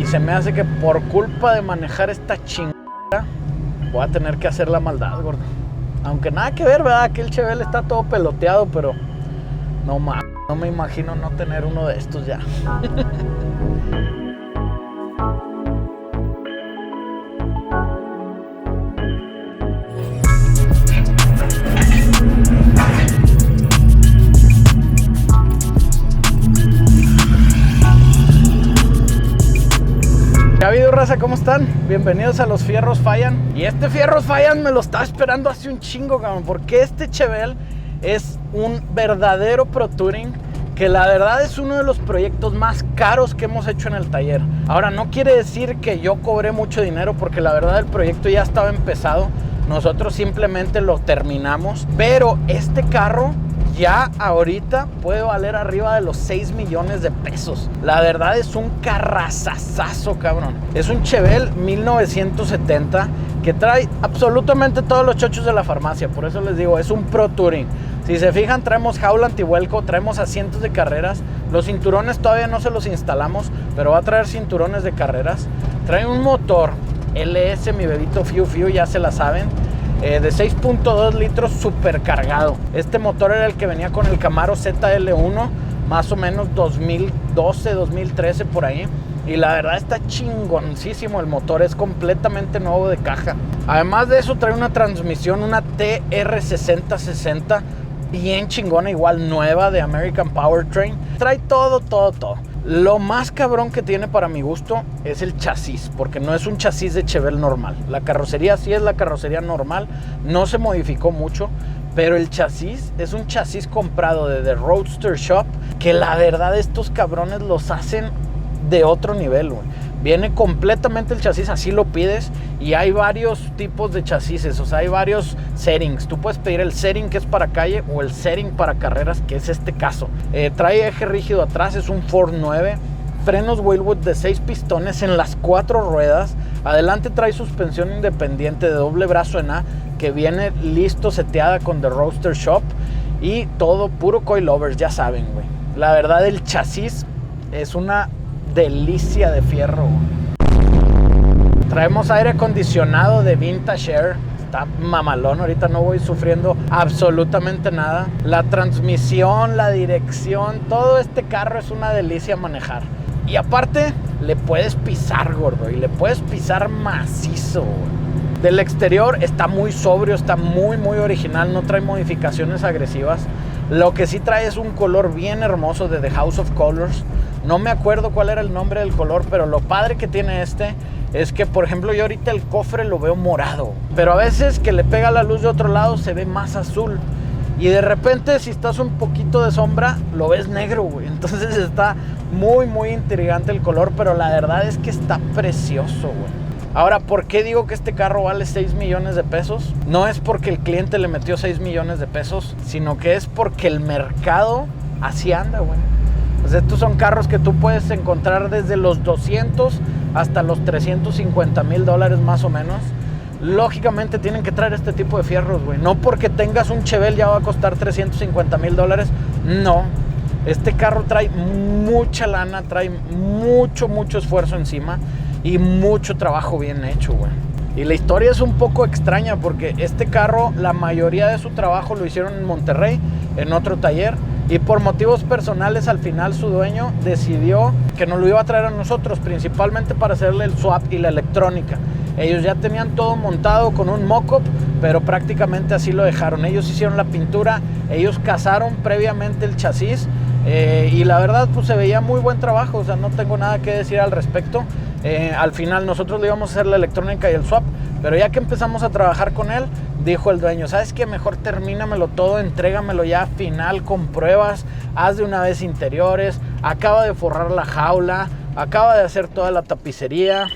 Y se me hace que por culpa de manejar esta chingada voy a tener que hacer la maldad, gordo. Aunque nada que ver, ¿verdad? Aquí el Chevelle está todo peloteado, pero no me imagino no tener uno de estos ya. ¿Qué ha habido, raza? ¿Cómo están? Bienvenidos a Los Fierros Fallan. Y este Fierros Fallan me lo estaba esperando hace un chingo, cabrón, porque este Chevelle es un verdadero Pro Touring, que la verdad es uno de los proyectos más caros que hemos hecho en el taller. Ahora, no quiere decir que yo cobré mucho dinero, porque la verdad el proyecto ya estaba empezado. Nosotros simplemente lo terminamos, pero este carro ya ahorita puede valer arriba de los 6 millones de pesos. La verdad es un carrazazazo, cabrón. Es un Chevelle 1970 que trae absolutamente todos los chochos de la farmacia. Por eso les digo, es un Pro Touring. Si se fijan, traemos jaula antivuelco, traemos asientos de carreras. Los cinturones todavía no se los instalamos, pero va a traer cinturones de carreras. Trae un motor LS, mi bebito Fiu Fiu, ya se la saben, de 6.2 litros super cargado. Este motor era el que venía con el Camaro ZL1, más o menos 2012, 2013 por ahí. Y la verdad está chingoncísimo el motor, es completamente nuevo de caja. Además de eso trae una transmisión, una TR6060, bien chingona, igual nueva, de American Powertrain. Trae todo. Lo más cabrón que tiene para mi gusto es el chasis, porque no es un chasis de Chevelle normal. La carrocería sí es la carrocería normal, no se modificó mucho, pero el chasis es un chasis comprado de The Roadster Shop, que la verdad estos cabrones los hacen de otro nivel, güey. Viene completamente el chasis, así lo pides, y hay varios tipos de chasis, o sea, hay varios settings. Tú puedes pedir el setting que es para calle o el setting para carreras, que es este caso. Trae eje rígido atrás, es un Ford 9, frenos Wilwood de 6 pistones en las 4 ruedas. Adelante trae suspensión independiente de doble brazo en A, que viene listo, seteada con The Roadster Shop, y todo puro coilovers, ya saben, güey. La verdad, el chasis es una delicia de fierro. Traemos aire acondicionado de Vintage Air, está mamalón, ahorita no voy sufriendo absolutamente nada. La transmisión, la dirección, todo este carro es una delicia manejar. Y aparte le puedes pisar, gordo, y le puedes pisar macizo. Del exterior está muy sobrio, está muy original, no trae modificaciones agresivas. Lo que sí trae es un color bien hermoso de The House of Colors. No me acuerdo cuál era el nombre del color, pero lo padre que tiene este es que, por ejemplo, yo ahorita el cofre lo veo morado, pero a veces que le pega la luz de otro lado se ve más azul. Y de repente, si estás un poquito de sombra, lo ves negro, güey. Entonces está muy intrigante el color, pero la verdad es que está precioso, güey. Ahora, ¿por qué digo que este carro vale 6 millones de pesos? No es porque el cliente le metió 6 millones de pesos, sino que es porque el mercado así anda, güey. O sea, estos son carros que tú puedes encontrar desde los 200 hasta los 350 mil dólares más o menos. Lógicamente tienen que traer este tipo de fierros, güey. No porque tengas un Chevelle ya va a costar 350 mil dólares. No. Este carro trae mucha lana, trae mucho esfuerzo encima y mucho trabajo bien hecho, güey. Y la historia es un poco extraña porque este carro, la mayoría de su trabajo lo hicieron en Monterrey, en otro taller. Y por motivos personales, al final su dueño decidió que nos lo iba a traer a nosotros, principalmente para hacerle el swap y la electrónica. Ellos ya tenían todo montado con un mock-up, pero prácticamente así lo dejaron. Ellos hicieron la pintura, ellos casaron previamente el chasis, y la verdad pues se veía muy buen trabajo, o sea, no tengo nada que decir al respecto. Al final nosotros le íbamos a hacer la electrónica y el swap, pero ya que empezamos a trabajar con él, dijo el dueño, ¿sabes qué? Mejor termínamelo todo, entrégamelo ya final con pruebas, haz de una vez interiores, acaba de forrar la jaula, acaba de hacer toda la tapicería.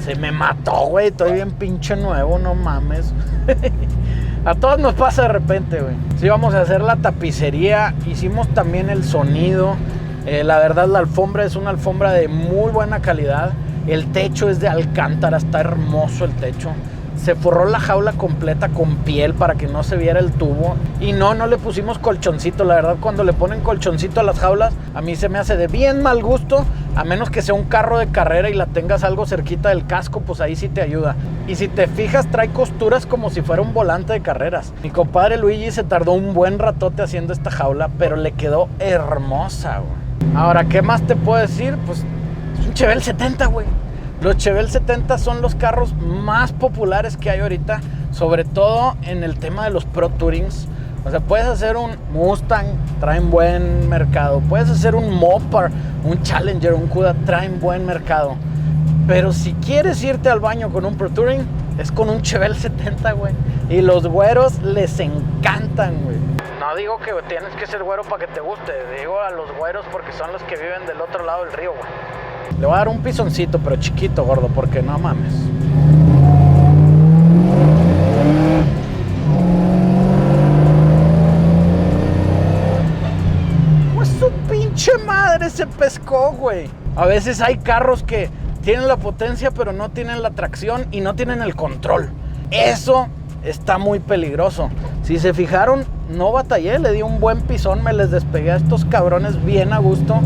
Se me mató, güey, estoy bien pinche nuevo, no mames. A todos nos pasa de repente, güey. Sí, vamos a hacer la tapicería, hicimos también el sonido. La verdad, la alfombra es una alfombra de muy buena calidad. El techo es de alcántara, está hermoso el techo. se forró la jaula completa con piel para que no se viera el tubo. Y no le pusimos colchoncito. La verdad, cuando le ponen colchoncito a las jaulas, a mí se me hace de bien mal gusto. A menos que sea un carro de carrera y la tengas algo cerquita del casco, pues ahí sí te ayuda. Y si te fijas, trae costuras como si fuera un volante de carreras. Mi compadre Luigi se tardó un buen ratote haciendo esta jaula, pero le quedó hermosa, güey. Ahora, ¿qué más te puedo decir? Pues es un Chevelle 70, güey. Los Chevelle 70 son los carros más populares que hay ahorita, sobre todo en el tema de los Pro Tourings. O sea, puedes hacer un Mustang, traen buen mercado. Puedes hacer un Mopar, un Challenger, un Cuda, traen buen mercado. Pero si quieres irte al baño con un Pro Touring, es con un Chevelle 70, güey. Y los güeros les encantan, güey. No digo que tienes que ser güero para que te guste. Digo a los güeros porque son los que viven del otro lado del río, güey. Le voy a dar un pisoncito, pero chiquito, gordo, porque no mames. Pues su pinche madre se pescó, güey. A veces hay carros que tienen la potencia, pero no tienen la tracción y no tienen el control. Eso está muy peligroso. Si se fijaron, no batallé, le di un buen pisón, me les despegué a estos cabrones bien a gusto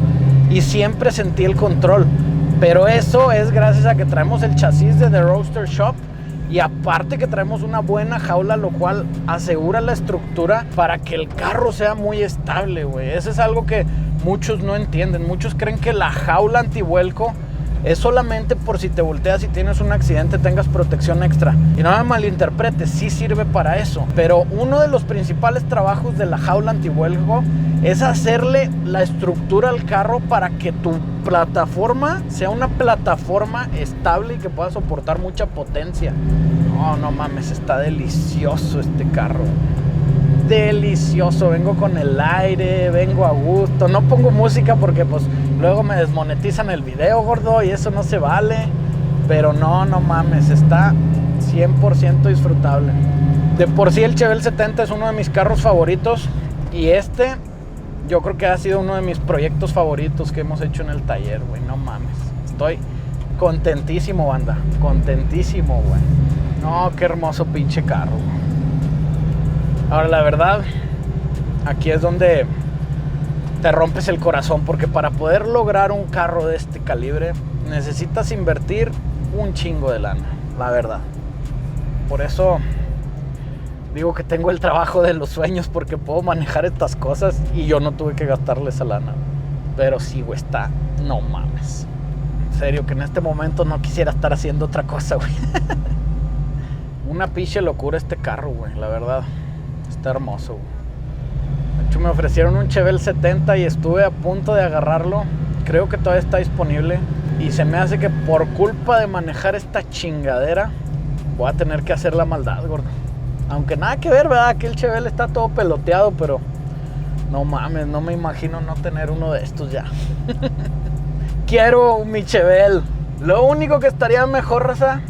y siempre sentí el control. Pero eso es gracias a que traemos el chasis de The Roadster Shop y aparte que traemos una buena jaula, lo cual asegura la estructura para que el carro sea muy estable, güey. Eso es algo que muchos no entienden. Muchos creen que la jaula antivuelco es solamente por si te volteas y tienes un accidente, tengas protección extra. Y no me malinterpretes, sí sirve para eso. Pero uno de los principales trabajos de la jaula antivuelco es hacerle la estructura al carro para que tu plataforma sea una plataforma estable y que pueda soportar mucha potencia. No mames, está delicioso este carro. Delicioso, vengo con el aire, vengo a gusto. No pongo música porque pues luego me desmonetizan el video, gordo, y eso no se vale. Pero no mames, está 100% disfrutable. De por sí el Chevelle 70 es uno de mis carros favoritos. Y este, yo creo que ha sido uno de mis proyectos favoritos que hemos hecho en el taller, güey. No mames, estoy contentísimo, banda. Contentísimo, güey. No, qué hermoso pinche carro, güey. Ahora, la verdad, aquí es donde te rompes el corazón, porque para poder lograr un carro de este calibre necesitas invertir un chingo de lana, la verdad. Por eso digo que tengo el trabajo de los sueños, porque puedo manejar estas cosas y yo no tuve que gastarle esa lana. Pero sí, güey, está, no mames. En serio, que en este momento no quisiera estar haciendo otra cosa, güey. Una pinche locura este carro, güey, la verdad. Está hermoso, güey. De hecho, me ofrecieron un Chevelle 70 y estuve a punto de agarrarlo. Creo que todavía está disponible. Y se me hace que por culpa de manejar esta chingadera voy a tener que hacer la maldad, gordo. Aunque nada que ver, ¿verdad? Aquí el Chevelle está todo peloteado, pero no mames, no me imagino no tener uno de estos ya. Quiero mi Chevelle. Lo único que estaría mejor, raza,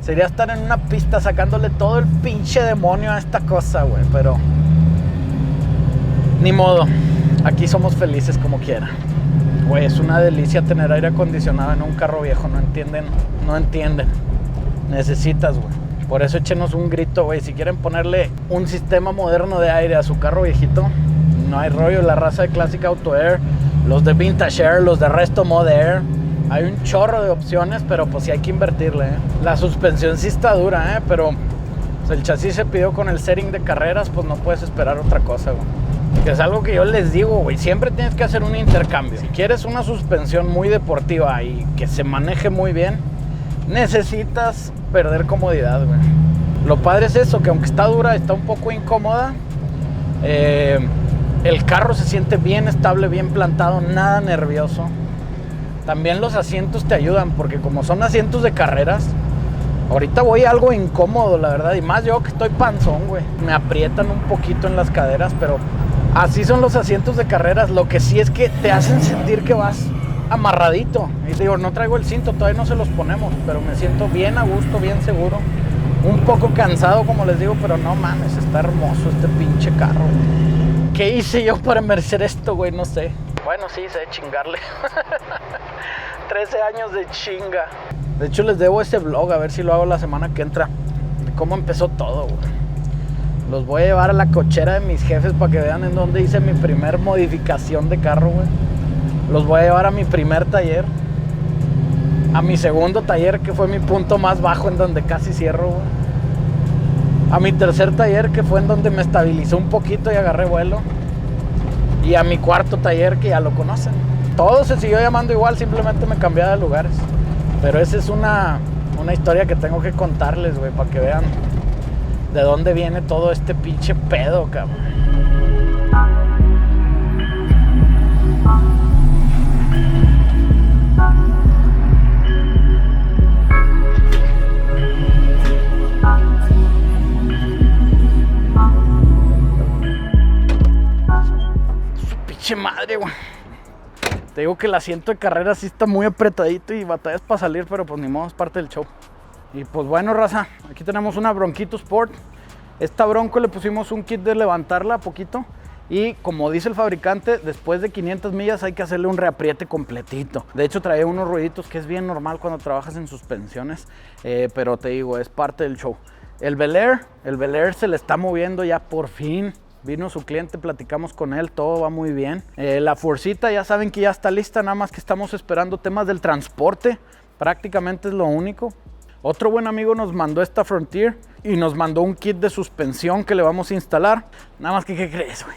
sería estar en una pista sacándole todo el pinche demonio a esta cosa, güey. Pero ni modo. Aquí somos felices como quiera. Güey, es una delicia tener aire acondicionado en un carro viejo. No entienden. Necesitas, güey. Por eso échenos un grito, güey. Si quieren ponerle un sistema moderno de aire a su carro viejito, no hay rollo. La raza de Classic Auto Air, los de Vintage Air, los de Resto Mod Air. Hay un chorro de opciones, pero pues sí hay que invertirle, ¿eh? La suspensión sí está dura, pero pues el chasis se pidió con el setting de carreras, pues no puedes esperar otra cosa, güey. Que es algo que yo les digo, güey, siempre tienes que hacer un intercambio. Si quieres una suspensión muy deportiva y que se maneje muy bien, necesitas perder comodidad, güey. Lo padre es eso, que aunque está dura, está un poco incómoda, el carro se siente bien estable, bien plantado, nada nervioso. También los asientos te ayudan, porque como son asientos de carreras, ahorita voy algo incómodo, la verdad. Y más yo que estoy panzón, güey. Me aprietan un poquito en las caderas, pero así son los asientos de carreras. Lo que sí es que te hacen sentir que vas amarradito. Y digo, no traigo el cinto, todavía no se los ponemos, pero me siento bien a gusto, bien seguro. Un poco cansado, como les digo, pero no mames, está hermoso este pinche carro, güey. ¿Qué hice yo para merecer esto, güey? No sé. Bueno, sí, sé chingarle. 13 años de chinga. De hecho, les debo ese vlog, a ver si lo hago la semana que entra. cómo empezó todo, güey. Los voy a llevar a la cochera de mis jefes para que vean en dónde hice mi primer modificación de carro, güey. Los voy a llevar a mi primer taller, a mi segundo taller, que fue mi punto más bajo, en donde casi cierro, güey. A mi tercer taller, que fue en donde me estabilizó un poquito y agarré vuelo. Y a mi cuarto taller, que ya lo conocen. Todo se siguió llamando igual, simplemente me cambiaba de lugares. Pero esa es una historia que tengo que contarles, güey, para que vean de dónde viene todo este pinche pedo, cabrón. Su pinche madre, güey. Te digo que el asiento de carrera sí está muy apretadito y batallas para salir, pero pues ni modo, es parte del show. Y pues bueno, raza, aquí tenemos una Bronquito Sport. Esta Bronco le pusimos un kit de levantarla poquito. Y como dice el fabricante, después de 500 millas hay que hacerle un reapriete completito. De hecho trae unos ruiditos que es bien normal cuando trabajas en suspensiones. Pero te digo, es parte del show. El Bel Air se le está moviendo ya por fin. Vino su cliente, platicamos con él, todo va muy bien. La Forcita ya saben que ya está lista, nada más que estamos esperando temas del transporte. Prácticamente es lo único. Otro buen amigo nos mandó esta Frontier y nos mandó un kit de suspensión que le vamos a instalar. Nada más que, ¿qué crees, güey?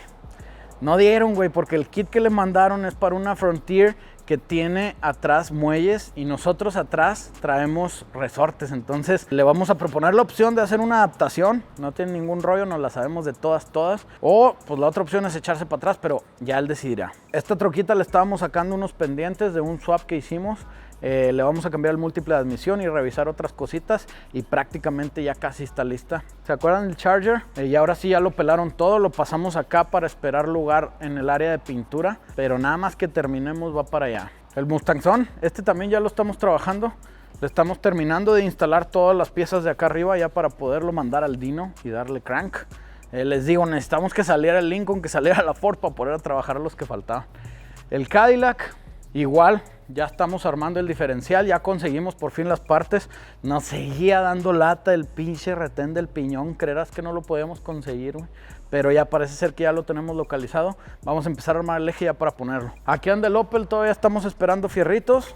No dieron, güey, porque el kit que le mandaron es para una Frontier que tiene atrás muelles y nosotros atrás traemos resortes. Entonces le vamos a proponer la opción de hacer una adaptación. No tiene ningún rollo, nos la sabemos de todas. O pues la otra opción es echarse para atrás, pero ya él decidirá. Esta troquita le estábamos sacando unos pendientes de un swap que hicimos. Le vamos a cambiar el múltiple de admisión y revisar otras cositas y prácticamente ya casi está lista. ¿Se acuerdan del Charger? Y ahora sí ya lo pelaron todo, lo pasamos acá para esperar lugar en el área de pintura, pero nada más que terminemos va para allá. El Mustangzón, este también ya lo estamos trabajando. Le estamos terminando de instalar todas las piezas de acá arriba ya para poderlo mandar al Dino y darle crank. Les digo, necesitamos que saliera el Lincoln, que saliera la Ford para poder trabajar los que faltaban. El Cadillac, igual. Ya estamos armando el diferencial, ya conseguimos por fin las partes. Nos seguía dando lata el pinche retén del piñón. Creerás que no lo podíamos conseguir, güey. Pero ya parece ser que ya lo tenemos localizado. Vamos a empezar a armar el eje ya para ponerlo. Aquí anda el Opel, todavía estamos esperando fierritos.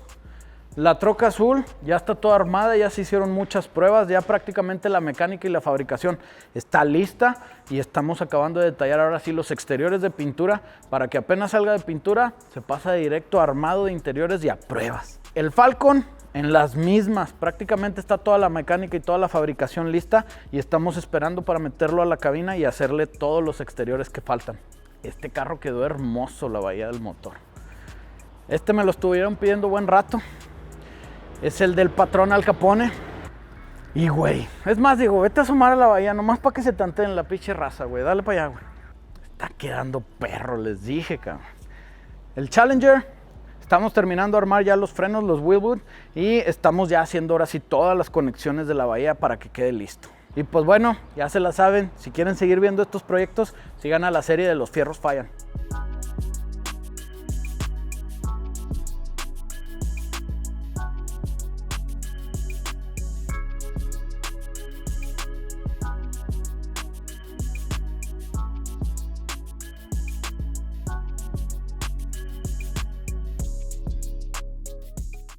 La troca azul ya está toda armada, ya se hicieron muchas pruebas, ya prácticamente la mecánica y la fabricación está lista y estamos acabando de detallar ahora sí los exteriores de pintura para que apenas salga de pintura se pasa directo a armado de interiores y a pruebas. El Falcon en las mismas, prácticamente está toda la mecánica y toda la fabricación lista y estamos esperando para meterlo a la cabina y hacerle todos los exteriores que faltan. Este carro quedó hermoso, la bahía del motor. Este me lo estuvieron pidiendo buen rato. Es el del patrón Al Capone. Y, güey, es más, digo, vete a asomar a la bahía, nomás para que se tanteen la pinche raza, güey. Dale para allá, güey. Está quedando perro, les dije, cabrón. El Challenger, estamos terminando de armar ya los frenos, los Wheelwood. Y estamos ya haciendo ahora sí todas las conexiones de la bahía para que quede listo. Y pues bueno, ya se la saben. Si quieren seguir viendo estos proyectos, sigan a la serie de Los Fierros Fallan.